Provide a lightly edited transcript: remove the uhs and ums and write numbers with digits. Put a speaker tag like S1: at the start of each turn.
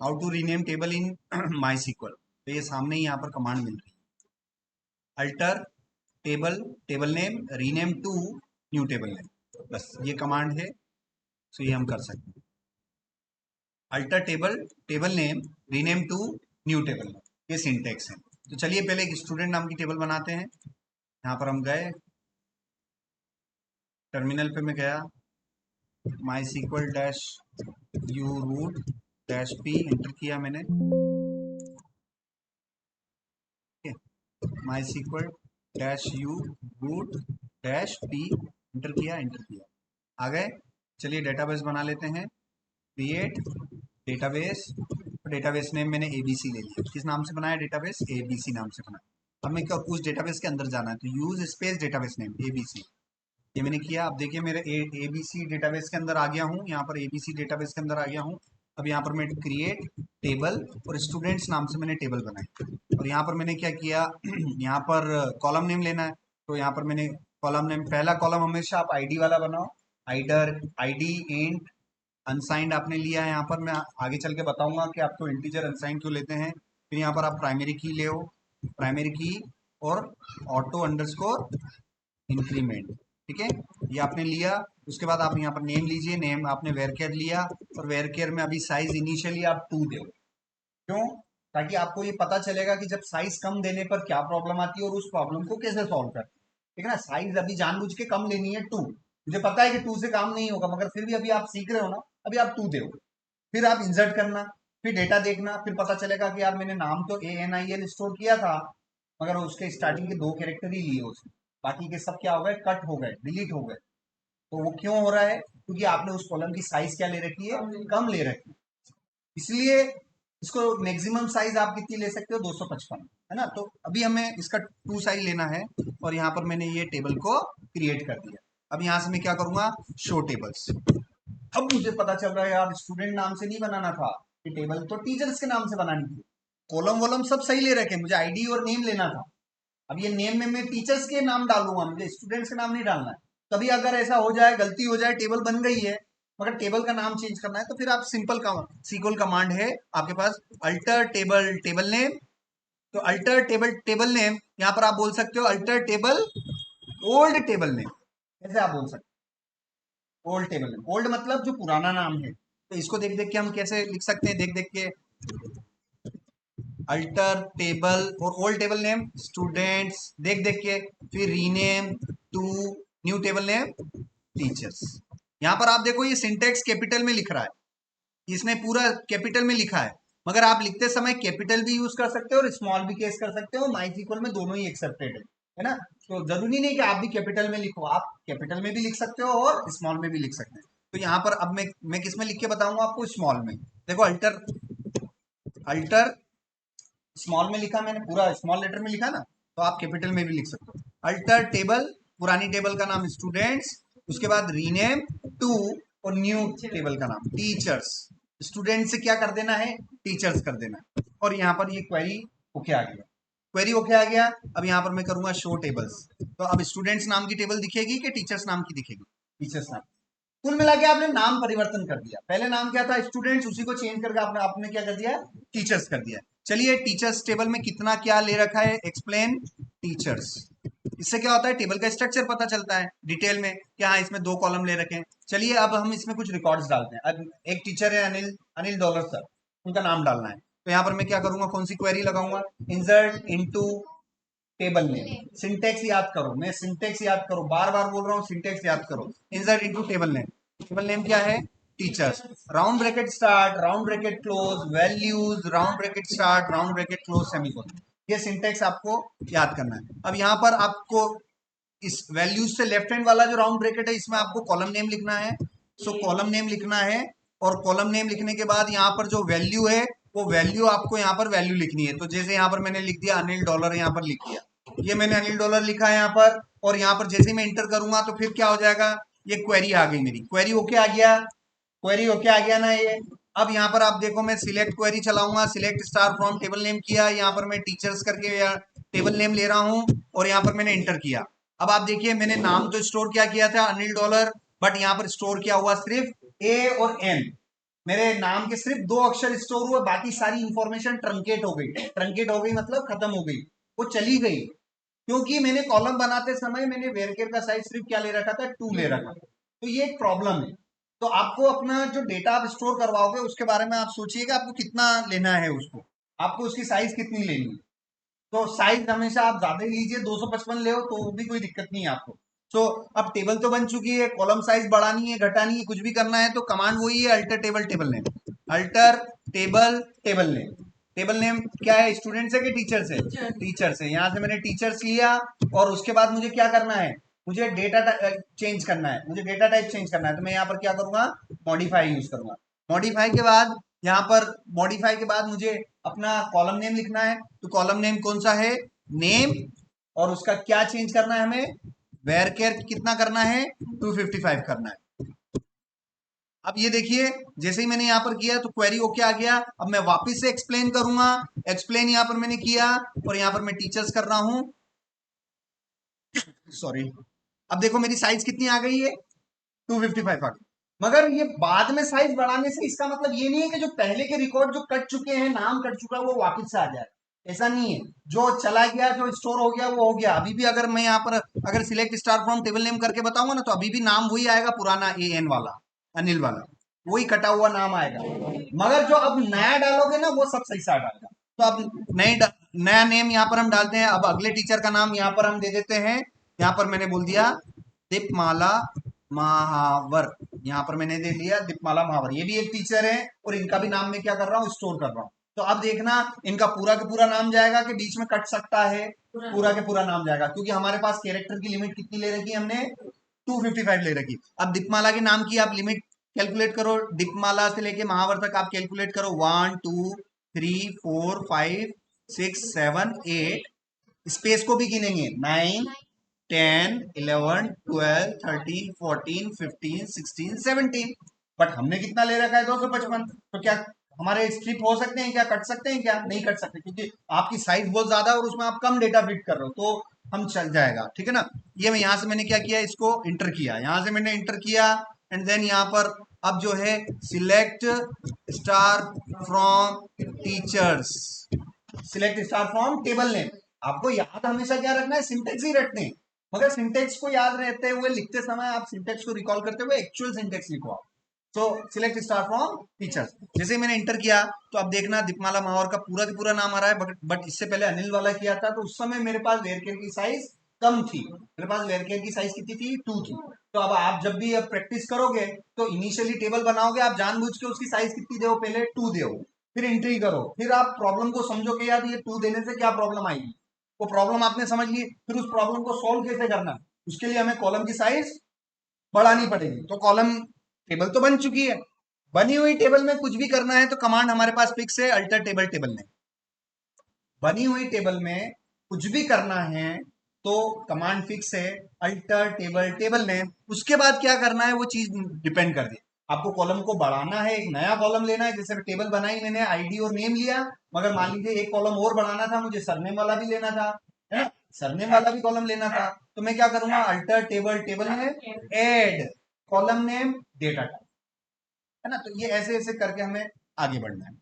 S1: How to rename table in my SQL. तो ये सामने ही यहाँ पर कमांड मिल रही है, alter table table name rename to new table name, बस ये कमांड है। सो ये हम कर सकते हैं, alter table table name rename to new table name, ये सिंटेक्स है। तो चलिए पहले एक स्टूडेंट नाम की टेबल बनाते हैं। यहाँ पर हम गए, टर्मिनल पे मैं गया, MySQL dash u root dash p enter किया मैंने, MySQL dash u root dash p enter किया, आ गए। चलिए डेटाबेस बना लेते हैं, क्रिएट डेटाबेस। डेटाबेस नेम मैंने एबीसी ले लिया। किस नाम से बनाया डेटाबेस? एबीसी नाम से बनाया। हमें उस डेटाबेस के अंदर जाना है, तो use space database name ABC, ये मैंने किया। अब देखिए मेरे एबीसी डेटाबेस के अंदर आ गया हूँ, यहाँ पर एबीसी डेटाबेस के अंदर आ गया हूँ। अब यहाँ पर मैं क्रिएट टेबल और स्टूडेंट्स नाम से मैंने टेबल बनाई, और यहाँ पर मैंने क्या किया यहाँ पर कॉलम नेम लेना है। तो यहाँ पर मैंने कॉलम नेम, पहला कॉलम हमेशा आप आईडी वाला बनाओ, आइडर आईडी इंट अनसाइंड आपने लिया है। यहाँ पर मैं आगे चल के बताऊंगा कि आपको इंटीजर अनसाइंड क्यों लेते हैं। फिर यहाँ पर आप प्राइमरी की ले, प्राइमरी की और ऑटो अंडरस्कोर इंक्रीमेंट, ठीक है, ये आपने लिया। उसके बाद आप यहाँ पर नेम लीजिए, नेम आपने वेरकेयर लिया, और वेरकेयर में अभी साइज इनिशियली आप 2 दो। क्यों? ताकि आपको ये पता चलेगा कि जब साइज कम देने पर क्या प्रॉब्लम आती है और उस प्रॉब्लम को कैसे सॉल्व करते हैं, ठीक है ना। साइज अभी जानबूझ के कम लेनी है 2, मुझे पता है कि 2 से काम नहीं होगा, मगर फिर भी अभी आप सीख रहे हो ना, अभी आप 2 दो। फिर आप इंसर्ट करना, फिर डेटा देखना, फिर पता चलेगा कि यार मैंने नाम तो ANIL स्टोर किया था, मगर उसके स्टार्टिंग के 2 कैरेक्टर ही लिए उसने, बाकी के सब क्या हो गए, कट हो गए, डिलीट हो गए। तो वो क्यों हो रहा है? क्योंकि आपने उस कॉलम की साइज क्या ले रखी है, कम ले रखी है। इसलिए इसको मैक्सिमम साइज आप कितनी ले सकते हो, 255, है ना। तो अभी हमें इसका 2 साइज लेना है, और यहाँ पर मैंने ये टेबल को क्रिएट कर दिया। अब यहाँ से मैं क्या करूंगा, शो टेबल्स। अब मुझे पता चल रहा है यार स्टूडेंट नाम से नहीं बनाना था, ये टेबल तो टीचर्स के नाम से बनानी थी। कॉलम वॉलम सब सही ले रखे, मुझे आईडी और नेम लेना था। अब ये नेम में मैं टीचर्स के नाम डालूंगा, मुझे स्टूडेंट्स का नाम नहीं डालना है। कभी अगर ऐसा हो जाए, गलती हो जाए, टेबल बन गई है मगर टेबल का नाम चेंज करना है, तो फिर आप सिंपल का सीक्वल कमांड है आपके पास, अल्टर टेबल टेबल नेम। तो अल्टर टेबल टेबल नेम, यहाँ पर आप बोल सकते हो alter table old table name, ऐसे आप बोल सकते हो ओल्ड टेबल नेम। ओल्ड मतलब जो पुराना नाम है, तो इसको देख देख के हम कैसे लिख सकते हैं, देख देख के, अल्टर टेबल और ओल्ड टेबल नेम स्टूडेंट्स, देख देख के, फिर rename to new table name teachers. यहां पर आप देखो ये सिंटेक्स कैपिटल में लिख रहा है, इसने पूरा कैपिटल में लिखा है, मगर आप लिखते समय कैपिटल भी यूज कर सकते हो और स्मॉल भी केस कर सकते हो, माइसिक्वल में दोनों ही एक्सेप्टेड है ना। तो जरूरी नहीं कि आप भी कैपिटल में लिखो, आप कैपिटल में भी लिख सकते हो और स्मॉल में भी लिख सकते हैं। तो यहाँ पर अब मैं किस में लिख के बताऊंगा आपको, स्मॉल में। देखो अल्टर अल्टर स्मॉल में लिखा मैंने, पूरा स्मॉल लेटर में लिखा ना, तो आप कैपिटल में भी लिख सकते हो। अल्टर टेबल, पुरानी टेबल का नाम स्टूडेंट्स, उसके बाद रीनेम टू और न्यू टेबल का नाम टीचर्स। स्टूडेंट से क्या कर देना है, टीचर्स कर देना है। और यहाँ पर ये क्वेरी होके आ गया, क्वेरी होके आ गया। अब यहाँ पर मैं करूंगा शो टेबल्स, तो अब स्टूडेंट्स नाम की टेबल दिखेगी कि टीचर्स नाम की दिखेगी, टीचर्स नाम। कुल मिला के आपने नाम परिवर्तन कर दिया, पहले नाम क्या था स्टूडेंट्स, उसी को चेंज करके आपने आपने क्या कर दिया, टीचर्स कर दिया। चलिए टीचर्स टेबल में कितना क्या ले रखा है, एक्सप्लेन टीचर्स। इससे क्या होता है, टेबल का स्ट्रक्चर पता चलता है डिटेल में कि हाँ इसमें 2 कॉलम ले रखे हैं। चलिए अब हम इसमें कुछ रिकॉर्ड्स डालते हैं। अब एक टीचर है अनिल, अनिल डॉलर सर, उनका नाम डालना है। तो यहाँ पर मैं क्या करूंगा, कौन सी क्वेरी लगाऊंगा, insert into table name. Syntax याद करो, मैं सिंटेक्स याद करो, बार बार बोल रहा हूँ, सिंटेक्स याद करो। Insert into table name, table name क्या है, teachers, round bracket start, round bracket close, values, round bracket start, round bracket close, semicolon. ये सिंटेक्स आपको याद करना है। अब यहाँ पर आपको इस वैल्यूज से लेफ्ट हैंड वाला जो राउंड ब्रैकेट है, इसमें आपको कॉलम नेम लिखना है। सो कॉलम नेम लिखना है, और कॉलम नेम लिखने के बाद यहाँ पर जो वैल्यू है, वो वैल्यू आपको यहाँ पर वैल्यू लिखनी है। तो जैसे यहाँ पर मैंने लिख दिया अनिल डॉलर, यहाँ पर लिख दिया, ये मैंने अनिल डॉलर लिखा है यहाँ पर। और यहाँ पर जैसे मैं इंटर करूंगा तो फिर क्या हो जाएगा, ये क्वेरी आ गई मेरी, क्वेरी होके आ गया, क्वेरी होके आ गया ना ये। अब यहाँ पर आप देखो मैं सिलेक्ट क्वेरी चलाऊंगा, select star from table name किया, यहाँ पर मैं टीचर्स करके या टेबल नेम ले रहा हूँ, और यहाँ पर मैंने इंटर किया। अब आप देखिए मैंने नाम तो स्टोर क्या किया था, अनिल डॉलर, बट यहाँ पर स्टोर किया हुआ सिर्फ ए और एन, मेरे नाम के सिर्फ 2 अक्षर स्टोर हुए, बाकी सारी इंफॉर्मेशन ट्रंकेट हो गई। ट्रंकेट हो गई मतलब खत्म हो गई, वो चली गई, क्योंकि मैंने कॉलम बनाते समय मैंने वेरकेर का साइज सिर्फ क्या ले रखा था, 2 ले रखा था। तो ये एक प्रॉब्लम है। तो आपको अपना जो डेटा आप स्टोर करवाओगे उसके बारे में आप सोचिएगा आपको कितना लेना है, उसको आपको उसकी साइज कितनी लेनी है। तो साइज हमेशा आप ज्यादा लीजिए, 255 ले हो तो भी कोई दिक्कत नहीं है आपको। तो अब टेबल तो बन चुकी है, कॉलम साइज बढ़ानी है घटानी है कुछ भी करना है तो कमांड वही है, alter table table name. Alter table table name. Table name क्या है, स्टूडेंट से कि टीचर से? टीचर से। यहाँ से मैंने टीचर्स लिया और उसके बाद मुझे क्या करना है, मुझे डेटा चेंज करना है, मुझे डेटा टाइप चेंज करना है। तो मैं यहाँ पर क्या करूंगा, मॉडिफाई यूज करूंगा। मॉडिफाई के बाद यहाँ पर मॉडिफाई के बाद मुझे अपना कॉलम नेम लिखना है। तो कॉलम नेम कौन सा है, नेम, और उसका क्या चेंज करना है हमें, वेरकेर कितना करना है, 255 करना है। अब ये देखिए जैसे ही मैंने यहाँ पर किया तो क्वेरी ओके आ गया। अब मैं वापस से एक्सप्लेन करूंगा, एक्सप्लेन यहाँ पर मैंने किया और यहाँ पर मैं टीचर्स कर रहा हूं, सॉरी। अब देखो मेरी साइज कितनी आ गई है, 255 आ गई। मगर ये बाद में साइज बढ़ाने से इसका मतलब ये नहीं है कि जो पहले के रिकॉर्ड जो कट चुके हैं, नाम कट चुका है, वो वापस से आ जाए, ऐसा नहीं है। जो चला गया, जो स्टोर हो गया वो हो गया। अभी भी अगर मैं यहाँ पर अगर select star from table name करके बताऊंगा ना तो अभी भी नाम वही आएगा, पुराना AN वाला, अनिल वाला, वही कटा हुआ नाम आएगा। मगर जो अब नया डालोगे ना वो सब सही से आ डालेगा। तो अब नया नेम यहाँ पर हम डालते हैं। अब अगले टीचर का नाम यहाँ पर हम दे देते हैं। यहाँ पर मैंने बोल दिया दीपमाला महावर, यहाँ पर मैंने दे लिया दीपमाला महावर। ये भी एक टीचर है और इनका भी नाम मैं क्या कर रहा हूँ, स्टोर कर रहा हूँ। तो अब देखना इनका पूरा का पूरा नाम जाएगा कि बीच में कट सकता है, पूरा के पूरा नाम जाएगा, क्योंकि हमारे पास कैरेक्टर की लिमिट कितनी ले रखी है हमने, 255 ले रखी। अब दीपमाला के नाम की आप लिमिट कैलकुलेट करो, दीपमाला से लेके महावर तक आप कैलकुलेट करो, 1 2 3 4 5 6 7 8, स्पेस को भी गिनेंगे, 9 10 11 12 13 14 15 16 17। बट हमने कितना ले रखा है, 255। तो क्या हमारे स्ट्रिप हो सकते हैं, क्या कट सकते हैं, क्या नहीं कट सकते, क्योंकि आपकी साइज बहुत ज्यादा है और उसमें आप कम डेटा फिट कर रहे हो, तो हम चल जाएगा, ठीक है ना। ये मैं यहाँ से मैंने क्या किया, इसको इंटर किया, यहाँ से मैंने इंटर किया एंड देन यहाँ पर अब जो है select star from teachers, select star from table name. आपको याद हमेशा क्या रखना है, सिंटेक्स ही रखते हैं। मगर सिंटेक्स को याद रहते हुए लिखते समय आप सिंटेक्स को रिकॉल करते हुए एक्चुअल सिंटेक्स लिखो आप। तो सिलेक्ट स्टार फ्रॉम टीचर्स, जैसे मैंने इंटर किया तो अब देखना दीपमाला महावर का पूरा नाम आ रहा है। बट इससे पहले अनिल वाला किया था तो उस समय मेरे पास वेरकेर की साइज कम थी, मेरे पास वेरकेर की साइज कितनी थी, 2 थी। तो अब आप जब भी अब प्रैक्टिस करोगे तो इनिशियली टेबल बनाओगे, आप जानबूझ के उसकी साइज कितनी दो, पहले 2 दो, फिर एंट्री करो, फिर आप प्रॉब्लम को समझो कि यार ये 2 देने से क्या प्रॉब्लम आएगी। वो प्रॉब्लम आपने समझ ली, फिर उस प्रॉब्लम को सॉल्व कैसे करना, उसके लिए हमें कॉलम की साइज बढ़ानी पड़ेगी। तो कॉलम टेबल तो बन चुकी है, बनी हुई टेबल में कुछ भी करना है तो कमांड हमारे पास फिक्स है, अल्टर टेबल टेबल नेम। बनी हुई टेबल में कुछ भी करना है तो कमांड फिक्स है, अल्टर टेबल टेबल नेम। उसके बाद क्या करना है वो चीज डिपेंड कर दी। आपको कॉलम को बढ़ाना है, एक नया कॉलम लेना है, जैसे टेबल बनाई मैंने, आईडी और नेम लिया, मगर मान लीजिए एक कॉलम और बढ़ाना था, मुझे सरनेम वाला भी लेना था, है ना, सरनेम वाला भी कॉलम लेना था। तो मैं क्या करूंगा, alter table table name add column name data type, है ना। तो ये ऐसे ऐसे करके हमें आगे बढ़ना है।